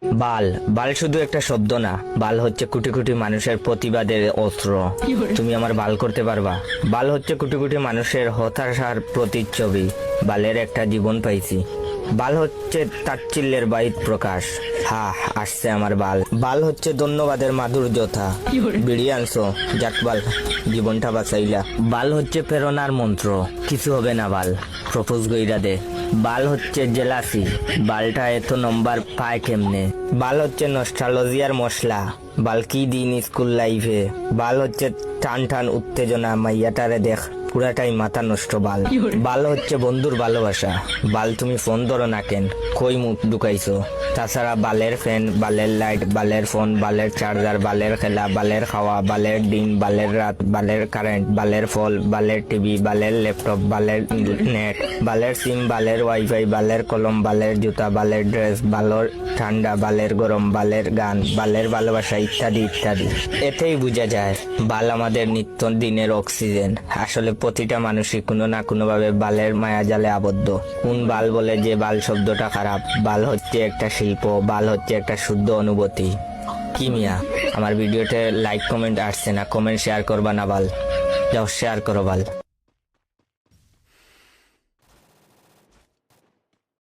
বাল বাল শুধু একটা শব্দ না, বাল হচ্ছে কোটি কোটি মানুষের প্রতিবাদের অস্ত্র। তুমি আমার বাল করতে পারবা? বাল হচ্ছে কোটি কোটি মানুষের হতাশার প্রতিচ্ছবি। বালের একটা জীবন পাইছি। বাল হচ্ছে তাচ্ছিল্যের বাহির প্রকাশ। হা, আসছে আমার বাল। বাল হচ্ছে ধন্যবাদের মাধুর্যতা। বিড়ি আনছো, যাক বাল, জীবনটা বাঁচাইলা। বাল হচ্ছে প্রেরণার মন্ত্র, কিছু হবে না বাল, প্রপোজ গইরা দে। বাল হচ্ছে জেলাসি, বালটা এত নম্বর পায় কেমনে। বাল হচ্ছে নস্টালজিয়ার মশলা, বাল কি দিন স্কুল লাইফে। বাল হচ্ছে টান টান উত্তেজনা, মাইয়াটারে দেখ পুরাটাই মাথা নষ্ট। বাল বাল হচ্ছে বন্ধুর ভালোবাসা। বাল তুমি ফোন ধরো না কেন, কই মুখ ঢুকাইছো? তাছাড়া বালের ফ্যান, বালের লাইট, বালের ফোন, বালের চার্জার, বালের খেলা, বালের খাওয়া, বালের দিন, বালের রাত, বালের কারেন্ট, বালের ফল, বালের টিভি, বালের ল্যাপটপ, বালের নেট, বালের সিম, বালের ওয়াইফাই, বালের কলম, বালের জুতা, বালের ড্রেস, বালের ঠান্ডা, বালের গরম, বালের গান, বালের ভালোবাসা, ইত্যাদি ইত্যাদি। এতেই বোঝা যায় বাল আমাদের নিত্য দিনের অক্সিজেন। আসলে প্রতিটা মানুষই কোনো না কোনো ভাবে বালের মায়াজালে আবদ্ধ। কোন বাল বলে যে বাল শব্দটা খারাপ? বাল হচ্ছে একটা শিল্প, বাল হচ্ছে একটা শুদ্ধ অনুভূতি। কি মিয়া, আমার ভিডিওতে লাইক কমেন্ট আসছে না, কমেন্ট শেয়ার করবা না বাল? যাও শেয়ার করো বাল।